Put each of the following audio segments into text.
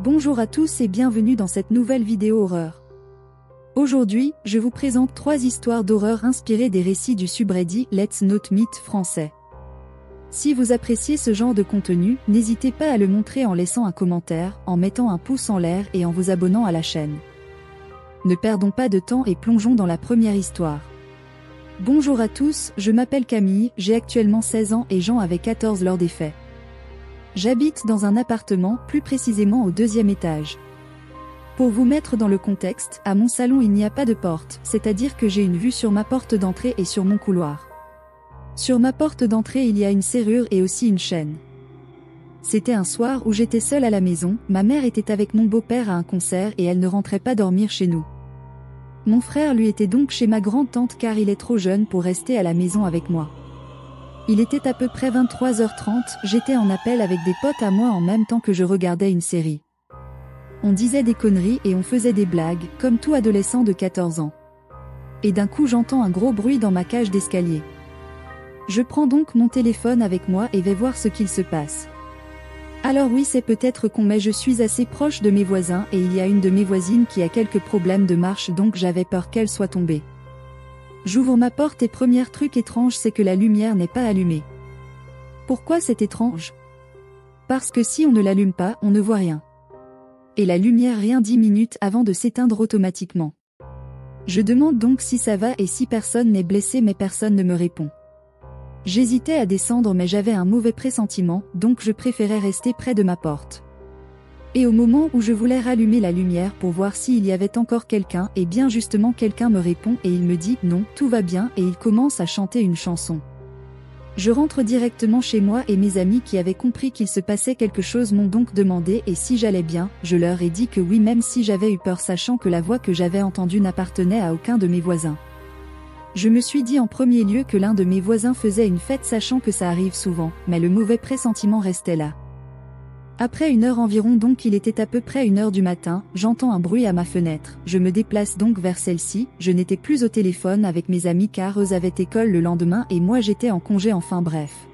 Bonjour à tous et bienvenue dans cette nouvelle vidéo horreur. Aujourd'hui, je vous présente 3 histoires d'horreur inspirées des récits du subreddit Let's Not Meet français. Si vous appréciez ce genre de contenu, n'hésitez pas à le montrer en laissant un commentaire, en mettant un pouce en l'air et en vous abonnant à la chaîne. Ne perdons pas de temps et plongeons dans la première histoire. Bonjour à tous, je m'appelle Camille, j'ai actuellement 16 ans et Jean avait 14 lors des faits. J'habite dans un appartement, plus précisément au 2e étage. Pour vous mettre dans le contexte, à mon salon il n'y a pas de porte, c'est-à-dire que j'ai une vue sur ma porte d'entrée et sur mon couloir. Sur ma porte d'entrée il y a une serrure et aussi une chaîne. C'était un soir où j'étais seule à la maison, ma mère était avec mon beau-père à un concert et elle ne rentrait pas dormir chez nous. Mon frère lui était donc chez ma grande-tante car il est trop jeune pour rester à la maison avec moi. Il était à peu près 23h30, j'étais en appel avec des potes à moi en même temps que je regardais une série. On disait des conneries et on faisait des blagues, comme tout adolescent de 14 ans. Et d'un coup j'entends un gros bruit dans ma cage d'escalier. Je prends donc mon téléphone avec moi et vais voir ce qu'il se passe. Alors oui, c'est peut-être con mais je suis assez proche de mes voisins et il y a une de mes voisines qui a quelques problèmes de marche donc j'avais peur qu'elle soit tombée. J'ouvre ma porte et premier truc étrange c'est que la lumière n'est pas allumée. Pourquoi c'est étrange? Parce que si on ne l'allume pas, on ne voit rien. Et la lumière rien 10 minutes avant de s'éteindre automatiquement. Je demande donc si ça va et si personne n'est blessé mais personne ne me répond. J'hésitais à descendre mais j'avais un mauvais pressentiment, donc je préférais rester près de ma porte. Et au moment où je voulais rallumer la lumière pour voir s'il y avait encore quelqu'un, et bien justement quelqu'un me répond et il me dit « Non, tout va bien » et il commence à chanter une chanson. Je rentre directement chez moi et mes amis qui avaient compris qu'il se passait quelque chose m'ont donc demandé et si j'allais bien, je leur ai dit que oui même si j'avais eu peur sachant que la voix que j'avais entendue n'appartenait à aucun de mes voisins. Je me suis dit en premier lieu que l'un de mes voisins faisait une fête sachant que ça arrive souvent, mais le mauvais pressentiment restait là. Après 1 heure environ donc il était à peu près 1 heure du matin, j'entends un bruit à ma fenêtre, je me déplace donc vers celle-ci, je n'étais plus au téléphone avec mes amis car eux avaient école le lendemain et moi j'étais en congé enfin bref.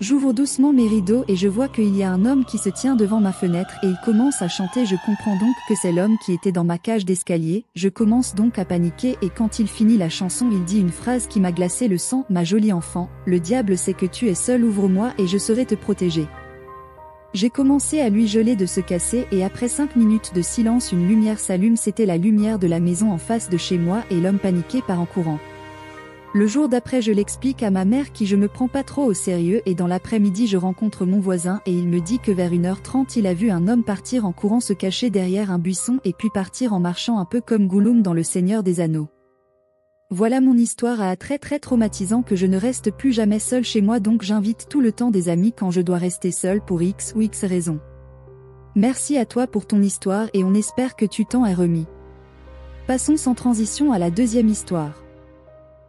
J'ouvre doucement mes rideaux et je vois qu'il y a un homme qui se tient devant ma fenêtre et il commence à chanter, je comprends donc que c'est l'homme qui était dans ma cage d'escalier, je commence donc à paniquer et quand il finit la chanson il dit une phrase qui m'a glacé le sang, ma jolie enfant, le diable sait que tu es seule, ouvre-moi et je saurai te protéger. J'ai commencé à lui geler de se casser et après 5 minutes de silence une lumière s'allume, c'était la lumière de la maison en face de chez moi et l'homme paniqué part en courant. Le jour d'après je l'explique à ma mère qui je me prends pas trop au sérieux et dans l'après-midi je rencontre mon voisin et il me dit que vers 1h30 il a vu un homme partir en courant se cacher derrière un buisson et puis partir en marchant un peu comme Gollum dans Le Seigneur des Anneaux. Voilà mon histoire à très traumatisant que je ne reste plus jamais seule chez moi donc j'invite tout le temps des amis quand je dois rester seule pour X ou X raison. Merci à toi pour ton histoire et on espère que tu t'en es remis. Passons sans transition à la 2e histoire.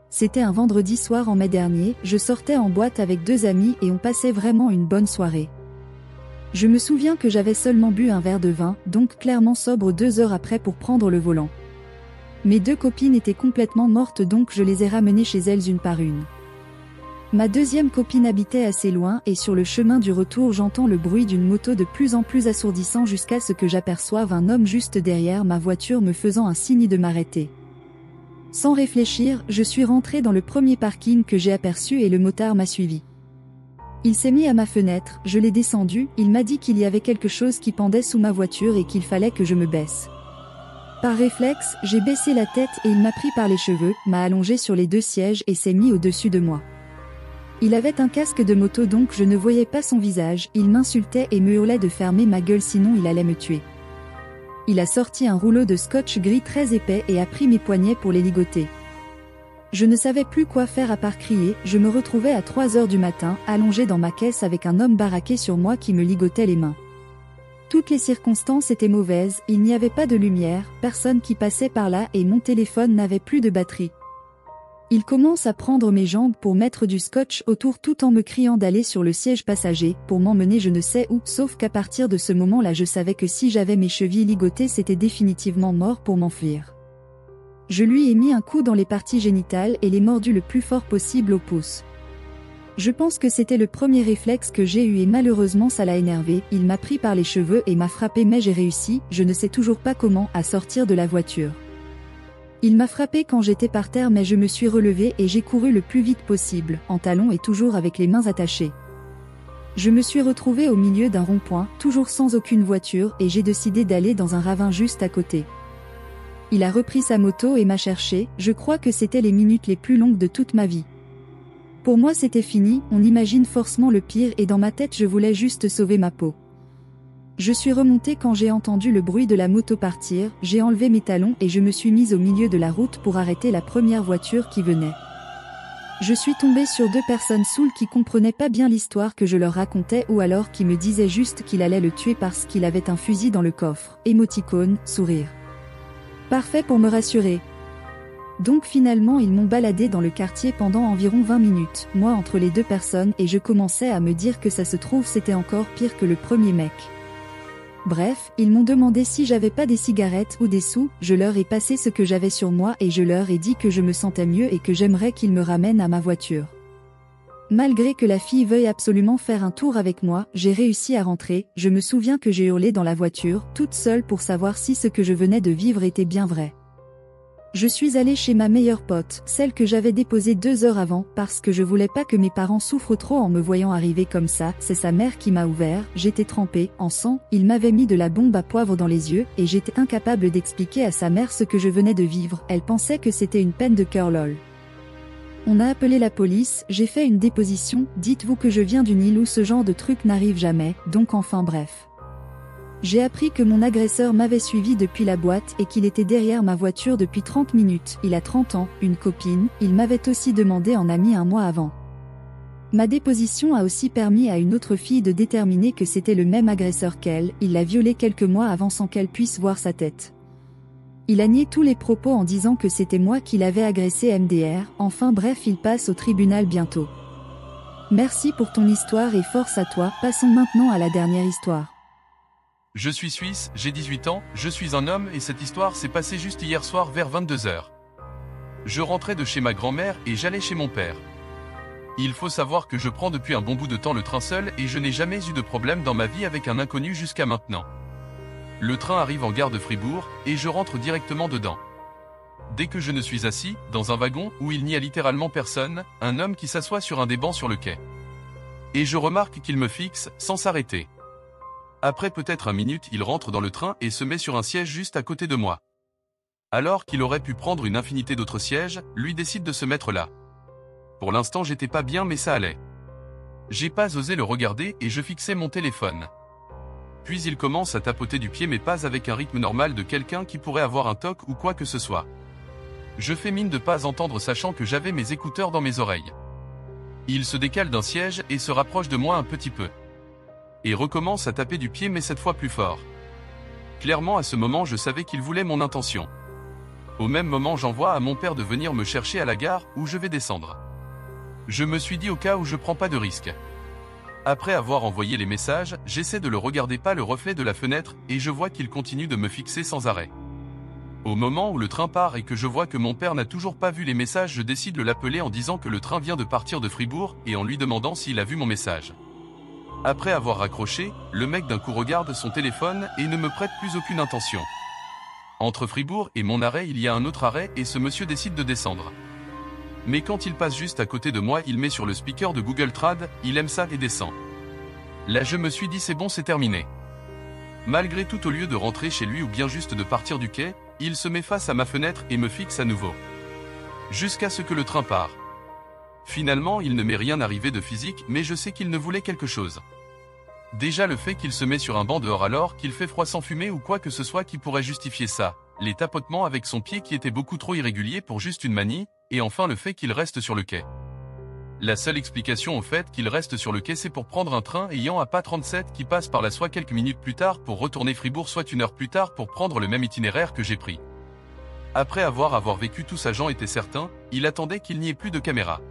C'était un vendredi soir en mai dernier, je sortais en boîte avec 2 amis et on passait vraiment une bonne soirée. Je me souviens que j'avais seulement bu un verre de vin, donc clairement sobre 2 heures après pour prendre le volant. Mes 2 copines étaient complètement mortes donc je les ai ramenées chez elles une par une. Ma 2e copine habitait assez loin et sur le chemin du retour j'entends le bruit d'une moto de plus en plus assourdissant jusqu'à ce que j'aperçoive un homme juste derrière ma voiture me faisant un signe de m'arrêter. Sans réfléchir, je suis rentrée dans le premier parking que j'ai aperçu et le motard m'a suivi. Il s'est mis à ma fenêtre, je l'ai descendu, il m'a dit qu'il y avait quelque chose qui pendait sous ma voiture et qu'il fallait que je me baisse. Par réflexe, j'ai baissé la tête et il m'a pris par les cheveux, m'a allongé sur les 2 sièges et s'est mis au-dessus de moi. Il avait un casque de moto donc je ne voyais pas son visage, il m'insultait et me hurlait de fermer ma gueule sinon il allait me tuer. Il a sorti un rouleau de scotch gris très épais et a pris mes poignets pour les ligoter. Je ne savais plus quoi faire à part crier, je me retrouvais à 3 heures du matin, allongé dans ma caisse avec un homme baraqué sur moi qui me ligotait les mains. Toutes les circonstances étaient mauvaises, il n'y avait pas de lumière, personne qui passait par là et mon téléphone n'avait plus de batterie. Il commence à prendre mes jambes pour mettre du scotch autour tout en me criant d'aller sur le siège passager, pour m'emmener je ne sais où, sauf qu'à partir de ce moment-là je savais que si j'avais mes chevilles ligotées c'était définitivement mort pour m'enfuir. Je lui ai mis un coup dans les parties génitales et l'ai mordu le plus fort possible au pouce. Je pense que c'était le premier réflexe que j'ai eu et malheureusement ça l'a énervé, il m'a pris par les cheveux et m'a frappé mais j'ai réussi, je ne sais toujours pas comment, à sortir de la voiture. Il m'a frappé quand j'étais par terre mais je me suis relevé et j'ai couru le plus vite possible, en talons et toujours avec les mains attachées. Je me suis retrouvé au milieu d'un rond-point, toujours sans aucune voiture et j'ai décidé d'aller dans un ravin juste à côté. Il a repris sa moto et m'a cherché, je crois que c'était les minutes les plus longues de toute ma vie. Pour moi c'était fini, on imagine forcément le pire et dans ma tête je voulais juste sauver ma peau. Je suis remonté quand j'ai entendu le bruit de la moto partir, j'ai enlevé mes talons et je me suis mise au milieu de la route pour arrêter la première voiture qui venait. Je suis tombé sur deux personnes saoules qui comprenaient pas bien l'histoire que je leur racontais ou alors qui me disaient juste qu'il allait le tuer parce qu'il avait un fusil dans le coffre, émoticône, sourire. Parfait pour me rassurer. Donc finalement ils m'ont baladé dans le quartier pendant environ 20 minutes, moi entre les deux personnes et je commençais à me dire que ça se trouve c'était encore pire que le premier mec. Bref, ils m'ont demandé si j'avais pas des cigarettes ou des sous, je leur ai passé ce que j'avais sur moi et je leur ai dit que je me sentais mieux et que j'aimerais qu'ils me ramènent à ma voiture. Malgré que la fille veuille absolument faire un tour avec moi, j'ai réussi à rentrer, je me souviens que j'ai hurlé dans la voiture, toute seule pour savoir si ce que je venais de vivre était bien vrai. Je suis allée chez ma meilleure pote, celle que j'avais déposée 2 heures avant, parce que je voulais pas que mes parents souffrent trop en me voyant arriver comme ça, c'est sa mère qui m'a ouvert, j'étais trempée, en sang, il m'avait mis de la bombe à poivre dans les yeux, et j'étais incapable d'expliquer à sa mère ce que je venais de vivre, elle pensait que c'était une peine de cœur lol. On a appelé la police, j'ai fait une déposition, dites-vous que je viens d'une île où ce genre de truc n'arrive jamais, donc enfin bref. J'ai appris que mon agresseur m'avait suivi depuis la boîte et qu'il était derrière ma voiture depuis 30 minutes. Il a 30 ans, une copine, il m'avait aussi demandé en ami un mois avant. Ma déposition a aussi permis à une autre fille de déterminer que c'était le même agresseur qu'elle, il l'a violée quelques mois avant sans qu'elle puisse voir sa tête. Il a nié tous les propos en disant que c'était moi qui l'avais agressé MDR, enfin bref il passe au tribunal bientôt. Merci pour ton histoire et force à toi, passons maintenant à la dernière histoire. Je suis suisse, j'ai 18 ans, je suis un homme et cette histoire s'est passée juste hier soir vers 22 h. Je rentrais de chez ma grand-mère et j'allais chez mon père. Il faut savoir que je prends depuis un bon bout de temps le train seul et je n'ai jamais eu de problème dans ma vie avec un inconnu jusqu'à maintenant. Le train arrive en gare de Fribourg et je rentre directement dedans. Dès que je ne suis assis, dans un wagon où il n'y a littéralement personne, un homme qui s'assoit sur un des bancs sur le quai. Et je remarque qu'il me fixe, sans s'arrêter. Après peut-être 1 minute, il rentre dans le train et se met sur un siège juste à côté de moi. Alors qu'il aurait pu prendre une infinité d'autres sièges, lui décide de se mettre là. Pour l'instant j'étais pas bien mais ça allait. J'ai pas osé le regarder et je fixais mon téléphone. Puis il commence à tapoter du pied mais pas avec un rythme normal de quelqu'un qui pourrait avoir un TOC ou quoi que ce soit. Je fais mine de pas entendre sachant que j'avais mes écouteurs dans mes oreilles. Il se décale d'un siège et se rapproche de moi un petit peu. Et recommence à taper du pied mais cette fois plus fort. Clairement à ce moment je savais qu'il voulait mon intention. Au même moment j'envoie à mon père de venir me chercher à la gare où je vais descendre. Je me suis dit au cas où je prends pas de risque. Après avoir envoyé les messages, j'essaie de le regarder pas le reflet de la fenêtre et je vois qu'il continue de me fixer sans arrêt. Au moment où le train part et que je vois que mon père n'a toujours pas vu les messages, je décide de l'appeler en disant que le train vient de partir de Fribourg et en lui demandant s'il a vu mon message. Après avoir raccroché, le mec d'un coup regarde son téléphone et ne me prête plus aucune intention. Entre Fribourg et mon arrêt il y a un autre arrêt et ce monsieur décide de descendre. Mais quand il passe juste à côté de moi il met sur le speaker de Google Trad, il aime ça et descend. Là je me suis dit c'est bon c'est terminé. Malgré tout au lieu de rentrer chez lui ou bien juste de partir du quai, il se met face à ma fenêtre et me fixe à nouveau. Jusqu'à ce que le train part. Finalement il ne m'est rien arrivé de physique mais je sais qu'il ne voulait quelque chose. Déjà le fait qu'il se met sur un banc dehors alors qu'il fait froid sans fumer ou quoi que ce soit qui pourrait justifier ça, les tapotements avec son pied qui étaient beaucoup trop irréguliers pour juste une manie, et enfin le fait qu'il reste sur le quai. La seule explication au fait qu'il reste sur le quai c'est pour prendre un train ayant à pas 37 qui passe par là soit quelques minutes plus tard pour retourner Fribourg soit 1 heure plus tard pour prendre le même itinéraire que j'ai pris. Après avoir vécu tout ça j'en étais certain, il attendait qu'il n'y ait plus de caméra.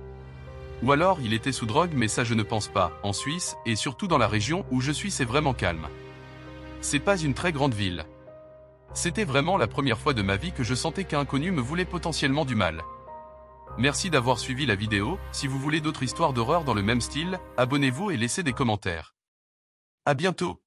Ou alors il était sous drogue mais ça je ne pense pas, en Suisse, et surtout dans la région où je suis c'est vraiment calme. C'est pas une très grande ville. C'était vraiment la première fois de ma vie que je sentais qu'un inconnu me voulait potentiellement du mal. Merci d'avoir suivi la vidéo. Si vous voulez d'autres histoires d'horreur dans le même style, abonnez-vous et laissez des commentaires. À bientôt.